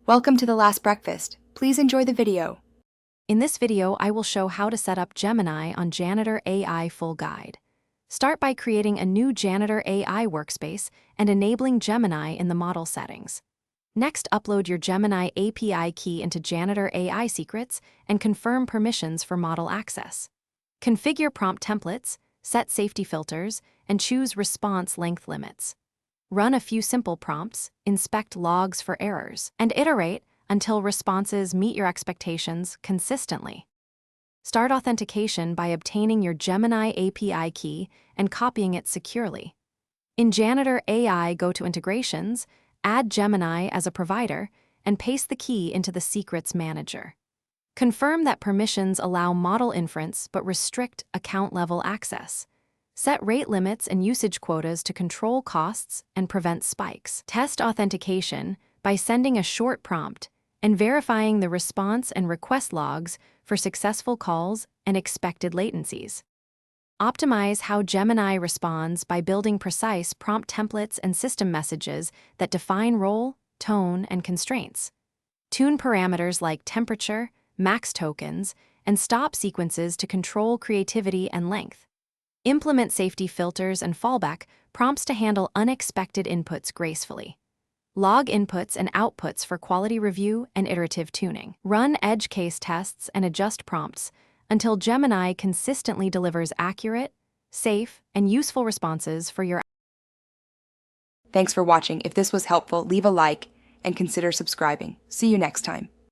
Welcome to The Last Breakfast. Please enjoy the video. In this video, I will show how to set up Gemini on Janitor AI full guide. Start by creating a new Janitor AI workspace and enabling Gemini in the model settings. Next, upload your Gemini API key into Janitor AI secrets and confirm permissions for model access. Configure prompt templates, set safety filters, and choose response length limits. Run a few simple prompts, inspect logs for errors, and iterate until responses meet your expectations consistently. Start authentication by obtaining your Gemini API key and copying it securely. In Janitor AI, go to Integrations, add Gemini as a provider, and paste the key into the Secrets Manager. Confirm that permissions allow model inference but restrict account-level access. Set rate limits and usage quotas to control costs and prevent spikes. Test authentication by sending a short prompt and verifying the response and request logs for successful calls and expected latencies. Optimize how Gemini responds by building precise prompt templates and system messages that define role, tone, and constraints. Tune parameters like temperature, max tokens, and stop sequences to control creativity and length. Implement safety filters and fallback prompts to handle unexpected inputs gracefully. Log inputs and outputs for quality review and iterative tuning. Run edge case tests and adjust prompts until Gemini consistently delivers accurate, safe, and useful responses for your. Thanks for watching. If this was helpful, leave a like and consider subscribing. See you next time.